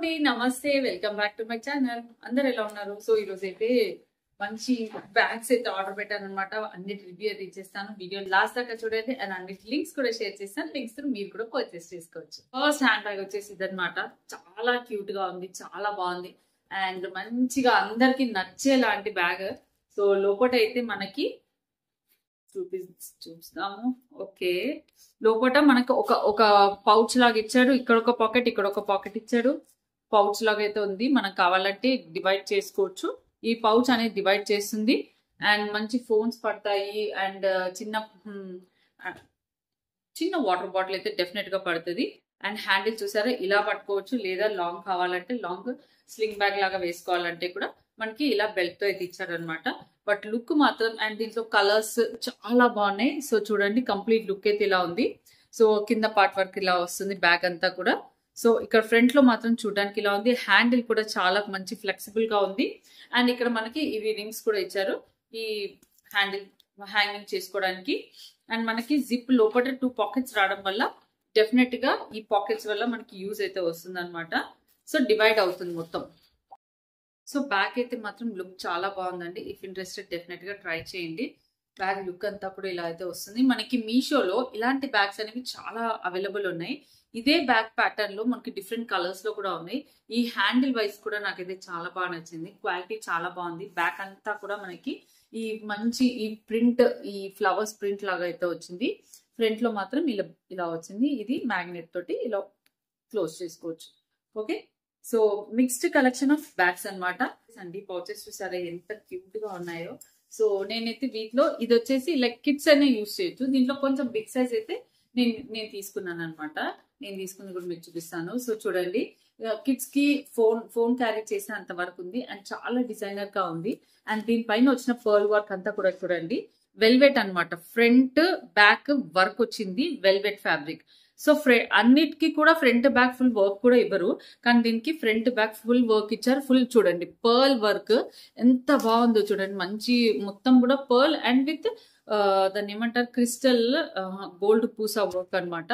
అండి నమస్తే welcome back to my channel. అందరు ఎలా ఉన్నారు? సో ఈ రోజు అయితే మంచి బ్యాగ్స్ అయితే ఆర్డర్ పెట్టాను అనమాట. అన్నిటి రివ్యూ అయితే ఇచ్చేస్తాను. వీడియో లాస్ట్ దాకా చూడండి అండ్ అన్నిటి లింక్స్ కూడా షేర్ చేస్తాను. లింక్స్ మీరు కూడా పర్చేస్ చేసుకోవచ్చు. ఫస్ట్ హ్యాండ్ బ్యాగ్ వచ్చేసి ఇదనమాట. చాలా క్యూట్ గా ఉంది, చాలా బాగుంది అండ్ మంచిగా అందరికి నచ్చేలాంటి బ్యాగ్. సో లోపల అయితే మనకి చూస్తాము. ఓకే, లోపల మనకు ఒక పౌచ్ లాగా ఇచ్చాడు. ఇక్కడ ఒక పాకెట్, ఇక్కడ ఒక పాకెట్ ఇచ్చాడు. పౌచ్ లాగా అయితే ఉంది. మనకు కావాలంటే డివైడ్ చేసుకోవచ్చు. ఈ పౌచ్ అనేది డివైడ్ చేస్తుంది అండ్ మంచి ఫోన్స్ పడతాయి అండ్ చిన్న వాటర్ బాటిల్ అయితే డెఫినెట్ గా పడుతుంది. అండ్ హ్యాండిల్ చూసారా, ఇలా పట్టుకోవచ్చు. లేదా లాంగ్ కావాలంటే లాంగ్ స్లింగ్ బ్యాగ్ లాగా వేసుకోవాలంటే కూడా మనకి ఇలా బెల్ట్ తో అయితే ఇచ్చాడు అనమాట. బట్ లుక్ మాత్రం అండ్ దీంట్లో కలర్స్ చాలా బాగున్నాయి. సో చూడండి, కంప్లీట్ లుక్ అయితే ఇలా ఉంది. సో కింద పార్ట్ వర్క్ ఇలా వస్తుంది బ్యాగ్ అంతా కూడా. సో ఇక్కడ ఫ్రంట్ లో మాత్రం చూడడానికి ఇలా ఉంది. హ్యాండిల్ కూడా చాలా మంచి ఫ్లెక్సిబుల్ గా ఉంది. అండ్ ఇక్కడ మనకి ఇవి రింగ్స్ కూడా ఇచ్చారు ఈ హ్యాండిల్ హ్యాంగింగ్ చేసుకోవడానికి. అండ్ మనకి జిప్ లోపల 2 పాకెట్స్ రావడం వల్ల డెఫినెట్ గా ఈ పాకెట్స్ వల్ల మనకి యూజ్ అయితే వస్తుంది అనమాట. సో డివైడ్ అవుతుంది మొత్తం. సో బ్యాగ్ అయితే మాత్రం లుక్ చాలా బాగుందండి. ఇఫ్ ఇంట్రెస్టెడ్ డెఫినెట్ గా ట్రై చేయండి. బ్యాగ్ లుక్ అంతా కూడా ఇలా అయితే వస్తుంది. మనకి మీషోలో ఇలాంటి బ్యాగ్స్ అనేవి చాలా అవైలబుల్ ఉన్నాయి. ఇదే బ్యాగ్ ప్యాటర్న్ లో మనకి డిఫరెంట్ కలర్స్ లో కూడా ఉన్నాయి. ఈ హ్యాండిల్ వైజ్ కూడా నాకైతే చాలా బాగా నచ్చింది. క్వాలిటీ చాలా బాగుంది. బ్యాగ్ అంతా కూడా మనకి ఈ మంచి ఈ ప్రింట్, ఈ ఫ్లవర్స్ ప్రింట్ లాగా అయితే వచ్చింది. ఫ్రంట్ లో మాత్రం ఇలా వచ్చింది. ఇది మ్యాగ్నెట్ తోటి ఇలా క్లోజ్ చేసుకోవచ్చు. Okay, so mixed collection of bags అనమాట అండి. పౌచెస్ చూసారా ఎంత క్యూట్ గా ఉన్నాయో. సో నేనైతే వీటిలో ఇది వచ్చేసి లైక్ కిడ్స్ అనే యూజ్ చేయొచ్చు. దీంట్లో కొంచెం బిగ్ సైజ్ అయితే నేను తీసుకున్నాను అనమాట. నేను తీసుకుని కూడా మీకు చూపిస్తాను. సో చూడండి, కిడ్స్ కి ఫోన్ క్యారీ చేసే అంత వరకు ఉంది అండ్ చాలా డిజైనర్ గా ఉంది. అండ్ దీనిపైన వచ్చిన పర్ల్ వర్క్ అంతా కూడా చూడండి వెల్వెట్ అనమాట. ఫ్రంట్ బ్యాక్ వర్క్ వచ్చింది వెల్వెట్ ఫ్యాబ్రిక్. సో అన్నిటికీ కూడా ఫ్రంట్ బ్యాక్ ఫుల్ వర్క్ కూడా ఇవ్వరు, కానీ దీనికి ఫ్రంట్ బ్యాక్ ఫుల్ వర్క్ ఇచ్చారు. ఫుల్ చూడండి పర్ల్ వర్క్ ఎంత బాగుందో చూడండి. మంచి మొత్తం కూడా పర్ల్ అండ్ విత్ దాన్ని ఏమంటారు క్రిస్టల్ గోల్డ్ పూసా వర్క్ అనమాట.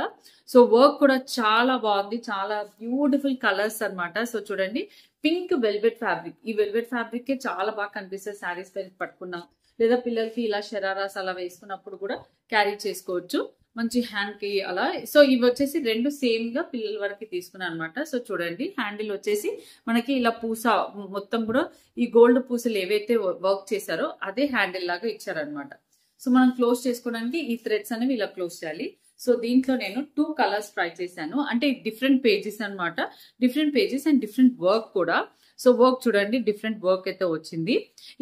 సో వర్క్ కూడా చాలా బాగుంది. చాలా బ్యూటిఫుల్ కలర్స్ అనమాట. సో చూడండి, పింక్ వెల్వెట్ ఫ్యాబ్రిక్. ఈ వెల్వెట్ ఫ్యాబ్రిక్ చాలా బాగా కనిపిస్తుంది శారీస్ పైన పట్టుకున్నాం, లేదా పిల్లలకి ఇలా షరారాస్ అలా వేసుకున్నప్పుడు కూడా క్యారీ చేసుకోవచ్చు. మంచి హ్యాండ్ కి అలా. సో ఇవి వచ్చేసి రెండు సేమ్ గా పిల్లల వరకు తీసుకున్నాను అనమాట. సో చూడండి, హ్యాండిల్ వచ్చేసి మనకి ఇలా పూస మొత్తం కూడా ఈ గోల్డ్ పూసలు ఏవైతే వర్క్ చేశారో అదే హ్యాండిల్ లాగా ఇచ్చారనమాట. సో మనం క్లోజ్ చేసుకోవడానికి ఈ థ్రెడ్స్ అనేవి ఇలా క్లోజ్ చేయాలి. సో దీంట్లో నేను 2 కలర్స్ ట్రై చేశాను. అంటే డిఫరెంట్ పేజెస్ అనమాట. Different pages and different work కూడా. సో వర్క్ చూడండి, డిఫరెంట్ వర్క్ అయితే వచ్చింది.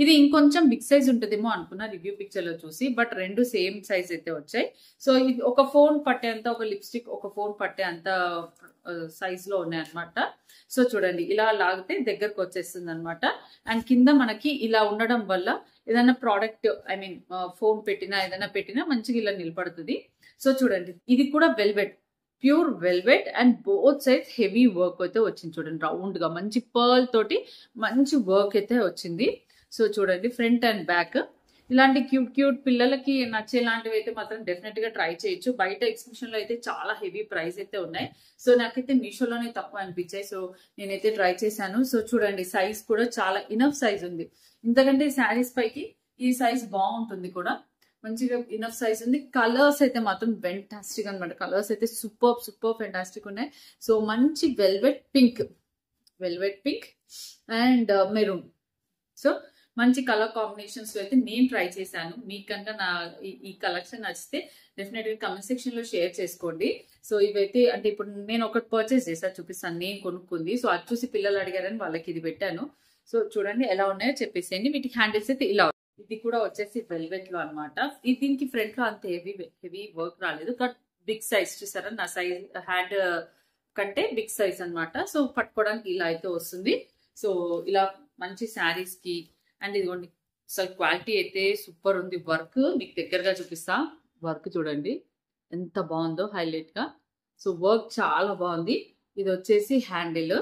ఇది ఇంకొంచెం బిగ్ సైజ్ ఉంటుందేమో అనుకున్నా రివ్యూ పిక్చర్ లో చూసి, బట్ రెండు సేమ్ సైజ్ అయితే వచ్చాయి. సో ఇది ఒక ఫోన్ పట్టే అంత, ఒక లిప్స్టిక్ ఒక ఫోన్ పట్టే అంత సైజ్ లో ఉన్నాయి అనమాట. సో చూడండి, ఇలా లాగితే దగ్గరకు వచ్చేస్తుంది అనమాట. అండ్ కింద మనకి ఇలా ఉండడం వల్ల ఏదైనా ప్రోడక్ట్ ఫోన్ పెట్టినా ఏదైనా పెట్టినా మంచిగా ఇలా నిలబడుతుంది. సో చూడండి, ఇది కూడా velvet, pure velvet and both sides heavy work అయితే వచ్చింది. చూడండి, రౌండ్ గా మంచి పర్ల్ తోటి మంచి వర్క్ అయితే వచ్చింది. సో చూడండి, ఫ్రంట్ అండ్ బ్యాక్ ఇలాంటి క్యూట్ పిల్లలకి నచ్చేలాంటివి అయితే మాత్రం డెఫినెట్ గా ట్రై చేయొచ్చు. బయట ఎగ్జిబిషన్ లో అయితే చాలా హెవీ ప్రైస్ అయితే ఉన్నాయి. సో నాకైతే మీషోలోనే తక్కువ అనిపించాయి. సో నేనైతే ట్రై చేశాను. సో చూడండి, సైజ్ కూడా చాలా ఇనఫ్ సైజ్ ఉంది. ఇంతకంటే శారీస్ పైకి ఈ సైజ్ బాగుంటుంది కూడా, మంచిగా ఇనఫ్ సైజ్ ఉంది. కలర్స్ అయితే మాత్రం ఫెంటాస్టిక్ అనమాట. కలర్స్ అయితే సూపర్ ఫెంటాస్టిక్ ఉన్నాయి. సో మంచి velvet pink and maroon. So మంచి కలర్ కాంబినేషన్స్ లో అయితే నేను ట్రై చేశాను. మీకు కనుక నా ఈ కలెక్షన్ నచ్చితే డెఫినెట్ గా కమెంట్ సెక్షన్ లో షేర్ చేసుకోండి. సో ఇవైతే అంటే ఇప్పుడు నేను ఒకటి పర్చేస్ చేసా, చూపిస్తాను. నేను కొనుక్కుంది. సో అది చూసి పిల్లలు అడిగారని వాళ్ళకి ఇది పెట్టాను. సో చూడండి ఎలా ఉన్నాయో చెప్పేసేయండి. వీటికి హ్యాండిల్స్ అయితే ఇలా. ఇది కూడా వచ్చేసి వెల్వెట్ లో అనమాట. దీనికి ఫ్రంట్ లో అంత హెవీ వర్క్ రాలేదు, బట్ బిగ్ సైజ్ చూసారా, నా సైజ్ హ్యాండ్ కంటే బిగ్ సైజ్ అనమాట. సో పట్టుకోవడానికి ఇలా అయితే వస్తుంది. సో ఇలా మంచి శారీస్ కి. అండ్ ఇదిగోండి, సో క్వాలిటీ అయితే సూపర్ ఉంది. వర్క్ మీకు దగ్గరగా చూపిస్తా. వర్క్ చూడండి ఎంత బాగుందో హైలైట్ గా. సో వర్క్ చాలా బాగుంది. ఇది వచ్చేసి హ్యాండిల్.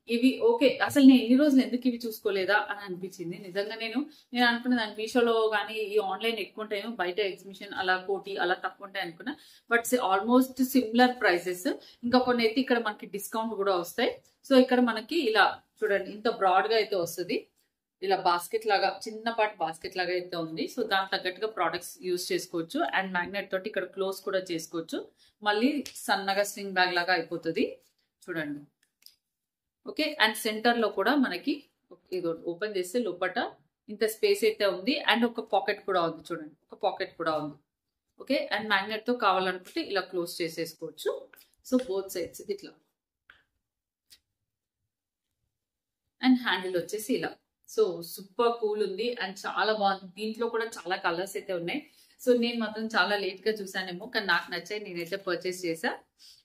ఇవి ఓకే. అసలు నేను ఇన్ని రోజులు ఎందుకు ఇవి చూసుకోలేదా అని అనిపించింది. నిజంగా నేను అనుకున్నదాన్ని మీషోలో గానీ, ఈ ఆన్లైన్ ఎక్కువ ఉంటాయేమో, బయట ఎగ్జిబిషన్ అలా కోటి అలా తక్కువ ఉంటాయి అనుకున్నా. But almost similar prices. ఇంకా కొన్ని అయితే ఇక్కడ మనకి డిస్కౌంట్ కూడా వస్తాయి. సో ఇక్కడ మనకి ఇలా చూడండి, ఇంత బ్రాడ్ గా అయితే వస్తుంది. ఇలా బాస్కెట్ లాగా, చిన్నపాటి బాస్కెట్ లాగా అయితే ఉంది. సో దానికి తగ్గట్టుగా ప్రోడక్ట్స్ యూజ్ చేసుకోవచ్చు. అండ్ మ్యాగ్నెట్ తోటి ఇక్కడ క్లోజ్ కూడా చేసుకోవచ్చు. మళ్ళీ సన్నగా స్లింగ్ బ్యాగ్ లాగా అయిపోతుంది. చూడండి. ఓకే. అండ్ సెంటర్ లో కూడా మనకి ఇది ఓపెన్ చేస్తే లోపట ఇంత స్పేస్ అయితే ఉంది. అండ్ ఒక పాకెట్ కూడా ఉంది. చూడండి, ఒక పాకెట్ కూడా ఉంది. ఓకే. అండ్ మ్యాగ్నెట్ తో కావాలనుకుంటే ఇలా క్లోజ్ చేసేసుకోవచ్చు. సో బోత్ సైడ్స్ ఇట్లా. అండ్ హ్యాండిల్ వచ్చేసి ఇలా. సో సూపర్ కూల్ ఉంది అండ్ చాలా బాగుంది. దీంట్లో కూడా చాలా కలర్స్ అయితే ఉన్నాయి. సో నేను మాత్రం చాలా లేట్ గా చూసానేమో, కానీ నాకు నచ్చాయి. నేనైతే పర్చేస్ చేసా.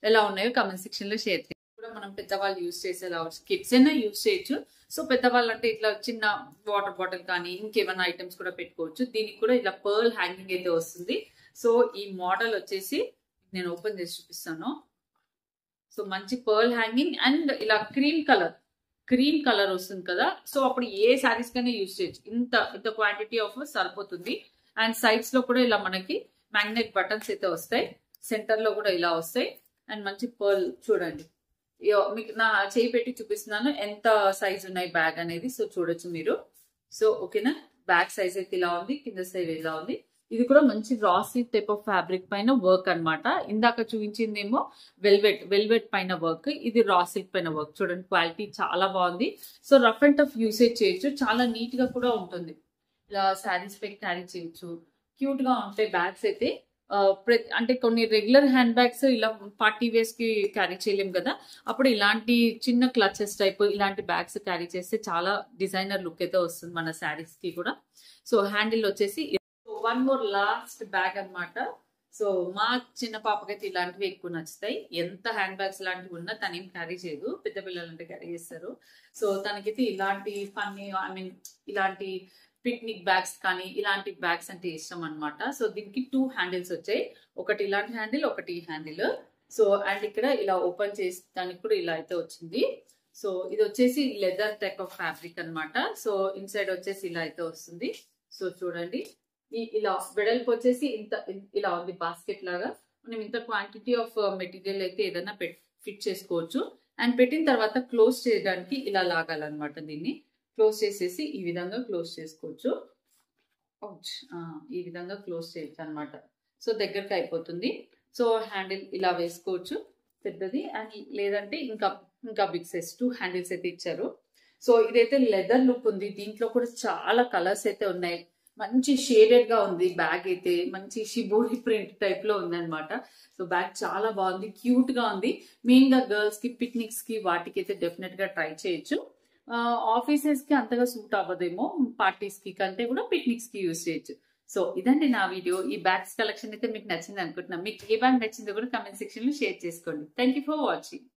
ఎలా ఉన్నాయో కామెంట్ సెక్షన్ లో షేర్ చేయండి. కూడా మనం పెద్దవాళ్ళు యూజ్ చేసేలా, కిడ్స్ అయినా యూజ్ చేయొచ్చు. సో పెద్దవాళ్ళు అంటే ఇట్లా చిన్న వాటర్ బాటిల్ కానీ ఇంకేమైనా ఐటమ్స్ కూడా పెట్టుకోవచ్చు. దీనికి కూడా ఇలా పర్ల్ హ్యాంగింగ్ అయితే వస్తుంది. సో ఈ మోడల్ వచ్చేసి నేను ఓపెన్ చేసి చూపిస్తాను. సో మంచి పర్ల్ హ్యాంగింగ్ అండ్ ఇలా క్రీమ్ కలర్ వస్తుంది కదా. సో అప్పుడు ఏ శారీస్ కైనా యూజ్ చేయొచ్చు. ఇంత క్వాంటిటీ ఆఫ్ సరిపోతుంది. అండ్ సైడ్స్ లో కూడా ఇలా మనకి మ్యాగ్నెట్ బటన్స్ అయితే వస్తాయి. సెంటర్ లో కూడా ఇలా వస్తాయి. అండ్ మంచి పర్ల్ చూడండి. మీకు నా చేయి పెట్టి చూపిస్తున్నాను ఎంత సైజ్ ఉన్నాయి బ్యాగ్ అనేది. సో చూడొచ్చు మీరు. సో ఓకేనా. బ్యాగ్ సైజ్ అయితే ఇలా ఉంది, కింద సైజ్ ఇలా ఉంది. ఇది కూడా మంచి raw silk type of fabric పైన వర్క్ అన్నమాట. ఇందాక చూపించిందేమో వెల్వెట్ పైన వర్క్, ఇది రా సిల్క్ పైన వర్క్. చూడండి, క్వాలిటీ చాలా బాగుంది. So rough and tough usage చేయొచ్చు. చాలా నీట్ గా కూడా ఉంటుంది. ఇలా శారీస్ పై క్యారీ చేయొచ్చు. క్యూట్ గా ఉంటాయి బ్యాగ్స్ అయితే. అంటే కొన్ని రెగ్యులర్ హ్యాండ్ బ్యాగ్స్ ఇలా పార్టీ వేర్స్ కి క్యారీ చేయలేం కదా. అప్పుడు ఇలాంటి చిన్న క్లచెస్ టైప్ ఇలాంటి బ్యాగ్స్ క్యారీ చేస్తే చాలా డిజైనర్ లుక్ అయితే వస్తుంది మన శారీస్ కి కూడా. సో హ్యాండిల్ వచ్చేసి వన్ మోర్ లాస్ట్ బ్యాగ్ అన్నమాట. సో మా చిన్న పాపకైతే ఇలాంటివి ఎక్కువ నచ్చుతాయి. ఎంత హ్యాండ్ బ్యాగ్స్ లాంటివి ఉన్నా తనేం క్యారీ చేయదు. పెద్ద పిల్లలంటే క్యారీ చేస్తారు. సో తనకైతే ఇలాంటి ఫన్నీ ఇలాంటి పిక్నిక్ బ్యాగ్స్ కానీ ఇలాంటి బ్యాగ్స్ అంటే ఇష్టం అన్నమాట. సో దీనికి 2 హ్యాండిల్స్ వచ్చాయి. ఒకటి ఇలాంటి హ్యాండిల్, ఒకటి ఈ హ్యాండిల్. సో అండ్ ఇక్కడ ఇలా ఓపెన్ చేసి దానికి కూడా ఇలా అయితే వచ్చింది. సో ఇది వచ్చేసి లెదర్ టైప్ ఆఫ్ ఫ్యాబ్రిక్ అన్నమాట. సో ఇన్సైడ్ వచ్చేసి ఇలా అయితే వస్తుంది. సో చూడండి, ఇలా వెడల్పు వచ్చేసి ఇలా ఉంది బాస్కెట్ లాగా. మనం ఇంత క్వాంటిటీ ఆఫ్ మెటీరియల్ అయితే ఏదైనా ఫిట్ చేసుకోవచ్చు. అండ్ పెట్టిన తర్వాత క్లోజ్ చేయడానికి ఇలా లాగాలన్నమాట. దీన్ని క్లోజ్ చేసేసి ఈ విధంగా క్లోజ్ చేసుకోవచ్చు. ఈ విధంగా క్లోజ్ చేయొచ్చు అనమాట. సో దగ్గరకు అయిపోతుంది. సో హ్యాండిల్ ఇలా వేసుకోవచ్చు పెద్దది. అండ్ లేదంటే ఇంకా బిగ్ సైజ్ 2 హ్యాండిల్స్ అయితే ఇచ్చారు. సో ఇదైతే లెదర్ లుక్ ఉంది. దీంట్లో కూడా చాలా కలర్స్ అయితే ఉన్నాయి. మంచి షేడెడ్ గా ఉంది బ్యాగ్ అయితే. మంచి షిబోరి ప్రింట్ టైప్ లో ఉంది అనమాట. సో బ్యాగ్ చాలా బాగుంది, క్యూట్ గా ఉంది. మెయిన్ గా గర్ల్స్ కి పిక్నిక్స్ కి వాటికి అయితే డెఫినెట్ గా ట్రై చేయొచ్చు. ఆఫీసెస్ కి అంతగా సూట్ అవ్వదేమో, పార్టీస్ కి కంటే కూడా పిక్నిక్స్ కి యూజ్ చేయొచ్చు. సో ఇదండి నా వీడియో. ఈ బ్యాగ్స్ కలెక్షన్ అయితే మీకు నచ్చింది అనుకుంటున్నాను. మీకు ఏ బ్యాగ్ నచ్చిందో కూడా కమెంట్ సెక్షన్ లో షేర్ చేసుకోండి. Thank you for watching.